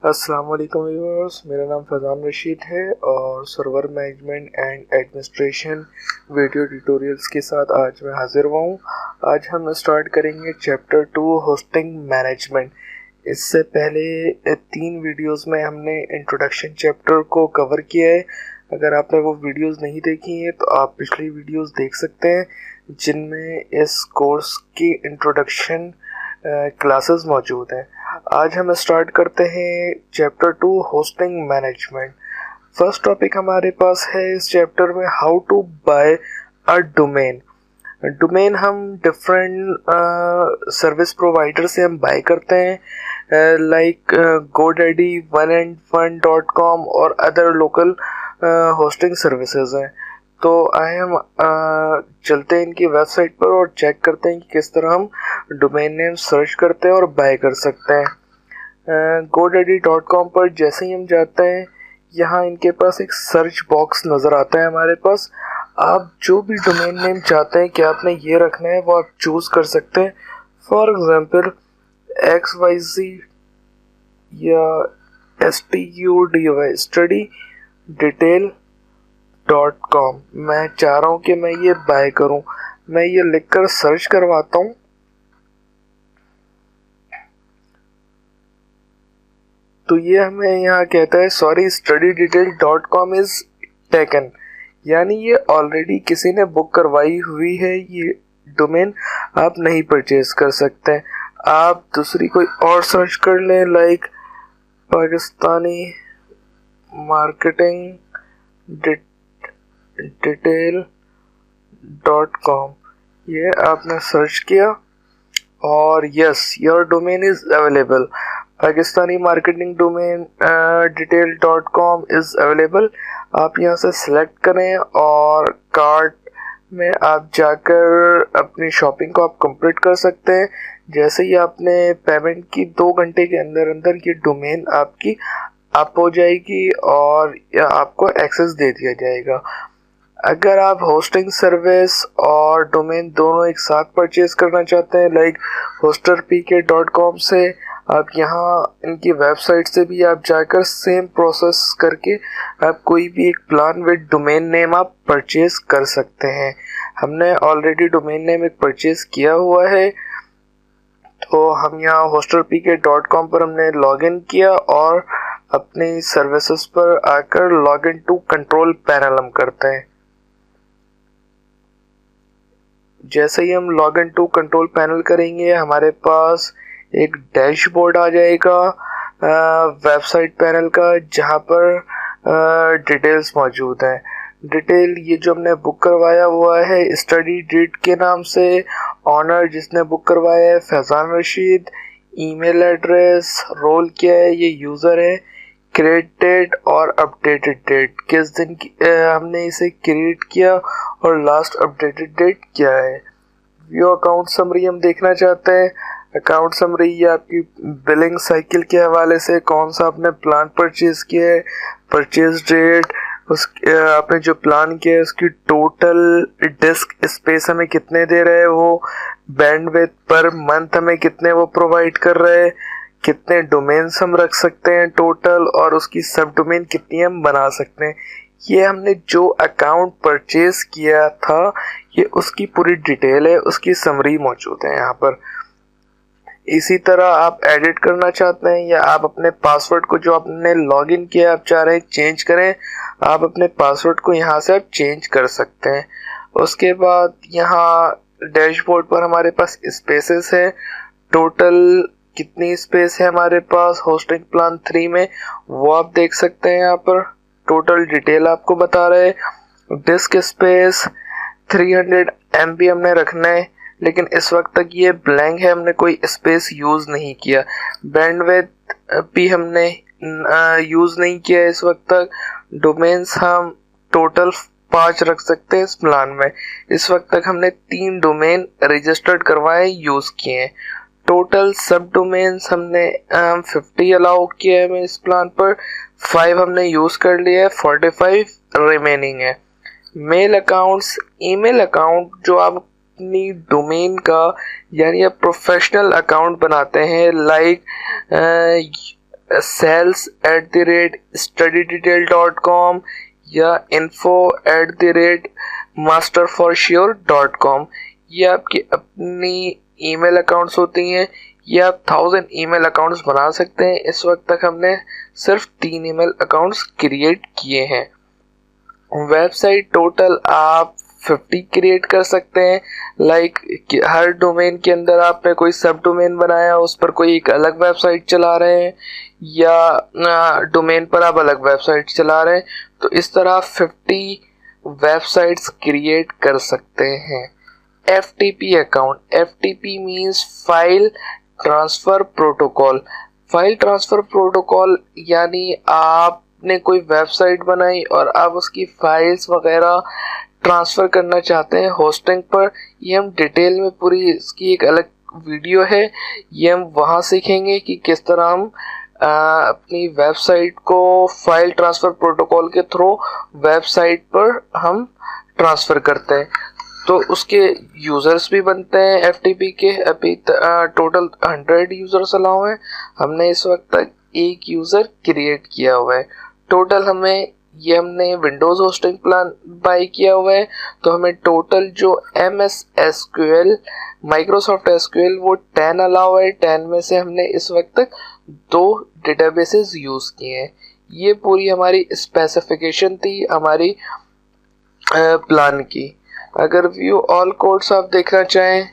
अस्सलाम वालेकुम व्यूअर्स, मेरा नाम फैज़ान रशीद है और server management and administration video tutorials के साथ आज मैं हाजिर हुआ हूँ। आज हम स्टार्ट करेंगे चैप्टर 2 होस्टिंग मैनेजमेंट। इससे पहले 3 वीडियोस में हमने इंट्रोडक्शन चैप्टर को कवर किया है। अगर आपने वो वीडियोस नहीं देखी हैं तो आप पिछली वीडियोस देख सकते हैं जिनमें इस कोर्स की इंट्रोडक्शन क्लासेस मौजूद हैं। आज हम स्टार्ट करते हैं chapter 2 hosting management. First topic हमारे पास है इस चैप्टर में how to buy a domain. Domain हम डिफरेंट सर्विस प्रोवाइडर से हम बाय करते हैं, लाइक GoDaddy, 1and1.com और अदर लोकल होस्टिंग सर्विसेज हैं। तो आए हम चलते हैं इनकी वेबसाइट पर और चेक करते हैं कि किस तरह हम डोमेन नेम सर्च करते हैं और बाय कर सकते हैं। GoDaddy.com पर जैसे ही हम जाते हैं, यहाँ इनके पास एक सर्च बॉक्स नज़र आता है हमारे पास। आप जो भी डोमेन नेम चाहते हैं कि आपने ये रखना है वो आप चूज़ कर सकते हैं। फॉर एग्जांपल XYZ या STUDY study.com मैं चाह रहा हूँ कि मैं ये बाय करूँ। मैं ये लिखकर सर्च करवाता हूँ। तो ये हमें यहाँ कहता है सॉरी studydetail.com इज टेकन, यानी ये ऑलरेडी किसी ने बुक करवाई हुई है, ये डोमेन आप नहीं परचेज कर सकते हैं। आप दूसरी कोई और सर्च कर लें, लाइक पाकिस्तानी मार्केटिंग डिटेल.com। ये आपने सर्च किया और yes your domain is available. Pakistani marketing domain डिटेल.com इज अवेलेबल। आप यहाँ से सिलेक्ट करें और कार्ट में आप जाकर अपनी शॉपिंग को आप कंप्लीट कर सकते हैं। जैसे ही आपने पेमेंट की 2 घंटे के अंदर अंदर ये डोमेन आपकी अप हो जाएगी और आपको एक्सेस दे दिया जाएगा। अगर आप होस्टिंग सर्विस और डोमेन दोनों एक साथ परचेज करना चाहते हैं, लाइक hosterpk.com से, आप यहाँ इनकी वेबसाइट से भी आप जाकर सेम प्रोसेस करके आप कोई भी एक प्लान विद डोमेन नेम आप परचेज कर सकते हैं। हमने ऑलरेडी डोमेन नेम एक परचेज किया हुआ है, तो हम यहाँ hosterpk.com पर हमने लॉगिन किया और अपनी सर्विसेज पर आकर लॉगिन टू कंट्रोल पैनल हम करते हैं। जैसे ही हम लॉगिन टू कंट्रोल पैनल करेंगे, हमारे पास एक डैशबोर्ड आ जाएगा वेबसाइट पैनल का, जहाँ पर डिटेल्स मौजूद हैं। डिटेल ये जो हमने बुक करवाया हुआ है स्टडी डेट के नाम से, ऑनर जिसने बुक करवाया है Faizan Rashid, email address, role क्या है, ये यूज़र है, क्रिएट डेट और अपडेटेड डेट, किस दिन हमने इसे क्रिएट किया और लास्ट अपडेटेड डेट क्या है। व्यू अकाउंट समरी हम देखना चाहते हैं। अकाउंट समरी ये आपकी बिलिंग साइकिल के हवाले से कौन सा आपने प्लान परचेज किया है, परचेज डेट, उस आपने जो प्लान किया है उसकी टोटल डिस्क स्पेस हमें कितने दे रहे हैं वो, बैंडविड्थ पर मंथ हमें कितने वो प्रोवाइड कर रहे हैं, कितने डोमेन्स हम रख सकते हैं टोटल, और उसकी सब डोमेन कितनी हम बना सकते हैं। ये हमने जो अकाउंट परचेज किया था ये उसकी पूरी डिटेल है, उसकी समरी मौजूद है यहाँ पर। इसी तरह आप एडिट करना चाहते हैं या आप अपने पासवर्ड को जो आपने लॉगिन किया आप चाह रहे हैं चेंज करें, आप अपने पासवर्ड को यहाँ से आप चेंज कर सकते हैं। उसके बाद यहाँ डैशबोर्ड पर हमारे पास स्पेसेस है, टोटल कितनी स्पेस है हमारे पास होस्टिंग प्लान 3 में वो आप देख सकते हैं। यहाँ पर टोटल डिटेल आपको बता रहे हैं। डिस्क स्पेस 300 MB हमने रखना है, लेकिन इस वक्त तक ये ब्लैंक है, हमने कोई स्पेस यूज़ नहीं किया। बैंडविड्थ भी हमने यूज़ नहीं किया इस वक्त तक। डोमेन्स हम टोटल 5 रख सकते हैं इस प्लान में। इस वक्त तक हमने 3 डोमेन रजिस्टर्ड करवाए यूज़ किए हैं। टोटल सब डोमेन्स हमने 50 अलाउ किया है इस प्लान पर, 5 हमने यूज़ कर लिया है, 45 रिमेनिंग है। मेल अकाउंट्स, ईमेल अकाउंट जो आप अपनी डोमेन का यानी आप प्रोफेशनल अकाउंट बनाते हैं, लाइक sales@studydetail.com या info@masterforsure.com। ये आपकी अपनी ईमेल अकाउंट्स होती हैं। ये आप 1000 ईमेल अकाउंट्स बना सकते हैं। इस वक्त तक हमने सिर्फ 3 ईमेल अकाउंट्स क्रिएट किए हैं। वेबसाइट टोटल आप 50 क्रिएट कर सकते हैं। लाइक हर डोमेन के अंदर आपने कोई सब डोमेन बनाया, उस पर कोई एक अलग वेबसाइट चला रहे हैं, या डोमेन पर आप अलग वेबसाइट चला रहे हैं, तो इस तरह 50 वेबसाइट्स क्रिएट कर सकते हैं। FTP account, FTP means file transfer protocol. File transfer protocol यानी आपने कोई वेबसाइट बनाई और आप उसकी फाइल्स वगैरह ट्रांसफ़र करना चाहते हैं होस्टिंग पर। ये हम डिटेल में पूरी इसकी एक अलग वीडियो है, ये हम वहाँ सीखेंगे कि किस तरह हम अपनी वेबसाइट को फाइल ट्रांसफ़र प्रोटोकॉल के थ्रू वेबसाइट पर हम ट्रांसफ़र करते हैं। तो उसके यूज़र्स भी बनते हैं FTP के। अभी टोटल 100 यूज़र्स अलाउ हैं। हमने इस वक्त तक एक यूज़र क्रिएट किया हुआ है। टोटल हमने विंडोज़ होस्टिंग प्लान बाय किया हुआ है, तो हमें टोटल जो MS SQL माइक्रोसॉफ्ट SQL वो 10 अलाउ है। 10 में से हमने इस वक्त तक 2 डेटाबेसेस यूज़ किए हैं। ये पूरी हमारी स्पेसिफिकेशन थी हमारी प्लान की। अगर व्यू ऑल कोड्स आप देखना चाहें,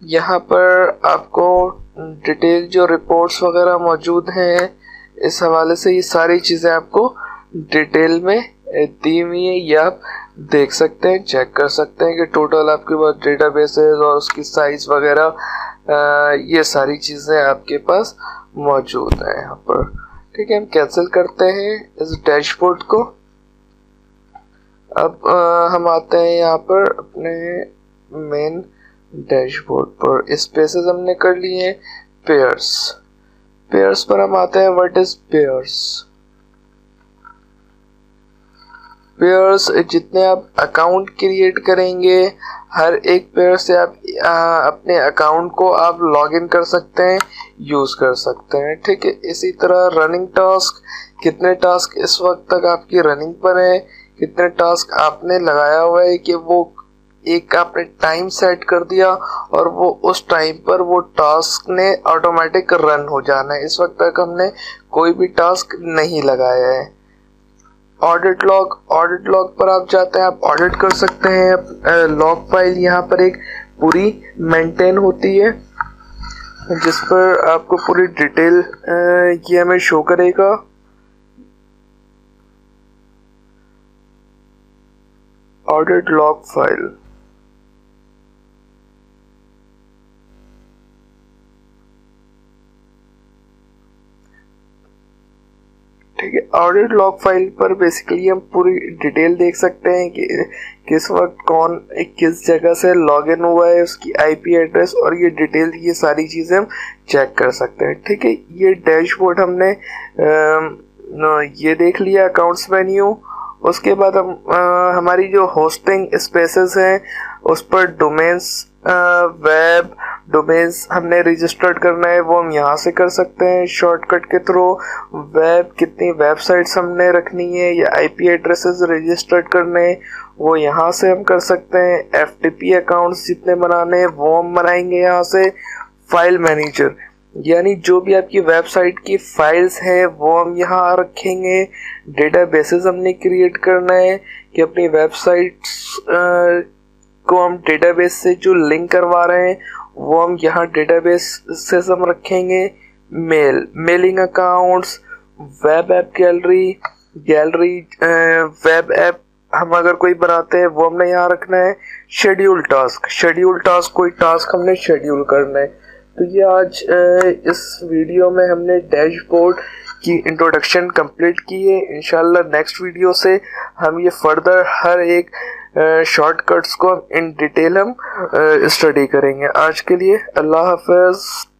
यहाँ पर आपको डिटेल जो रिपोर्ट्स वगैरह मौजूद हैं, इस हवाले से ये सारी चीज़ें आपको डिटेल में दी हुई है। ये आप देख सकते हैं, चेक कर सकते हैं कि टोटल आपके पास डेटाबेसेस और उसकी साइज वगैरह ये सारी चीज़ें आपके पास मौजूद हैं यहाँ पर। ठीक है, हम कैंसिल करते हैं इस डैशबोर्ड को। अब हम आते हैं यहाँ पर अपने मेन डैशबोर्ड पर। स्पेसेस हमने कर लिए हैं। पेयर्स पर हम आते हैं। What is pairs? जितने आप अकाउंट क्रिएट करेंगे, हर एक पेयर से आप अपने अकाउंट को आप लॉगिन कर सकते हैं, यूज़ कर सकते हैं। ठीक है, इसी तरह रनिंग टास्क, कितने टास्क इस वक्त तक आपकी रनिंग पर है, कितने टास्क आपने लगाया हुआ है कि वो एक आपने टाइम सेट कर दिया और वो उस टाइम पर वो टास्क ने ऑटोमेटिक रन हो जाना है। इस वक्त तक हमने कोई भी टास्क नहीं लगाया है। ऑडिट लॉग पर आप जाते हैं, आप ऑडिट कर सकते हैं। लॉग फाइल यहाँ पर एक पूरी मेंटेन होती है, जिस पर आपको पूरी डिटेल ये हमें शो करेगा। ऑडिट लॉग फाइल, ठीक है। ऑडिट लॉग फाइल पर बेसिकली हम पूरी डिटेल देख सकते हैं कि किस वक्त कौन किस जगह से लॉगिन हुआ है, उसकी IP एड्रेस और ये डिटेल, ये सारी चीज़ें हम चेक कर सकते हैं। ठीक है, ये डैशबोर्ड हमने ये देख लिया अकाउंट्स मेन्यू। उसके बाद हम हमारी जो होस्टिंग स्पेसेस हैं उस पर डोमेन्स, वेब डोमेन्स हमने रजिस्टर्ड करना है, वो हम यहाँ से कर सकते हैं शॉर्टकट के थ्रू। वेब कितनी वेबसाइट्स हमने रखनी है या IP एड्रेसेस रजिस्टर्ड करने हैं, वो यहाँ से हम कर सकते हैं। FTP अकाउंट्स जितने बनाने हैं वो हम बनाएंगे यहाँ से। फाइल मैनेजर यानी जो भी आपकी वेबसाइट की फाइल्स हैं वो हम यहाँ रखेंगे। डेटाबेसेस हमने क्रिएट करना है कि अपनी वेबसाइट्स को हम डेटाबेस से जो लिंक करवा रहे हैं वो हम यहाँ डेटाबेस से हम रखेंगे। Mailing accounts, web app gallery web app हम अगर कोई बनाते हैं वो हमने यहाँ रखना है। शेड्यूल टास्क कोई टास्क हमने शेड्यूल करना है। तो ये आज इस वीडियो में हमने डैशबोर्ड की इंट्रोडक्शन कंप्लीट की है। इंशाल्लाह नेक्स्ट वीडियो से हम ये फर्दर हर एक शॉर्टकट्स को इन डिटेल हम स्टडी करेंगे। आज के लिए अल्लाह हाफ़िज़।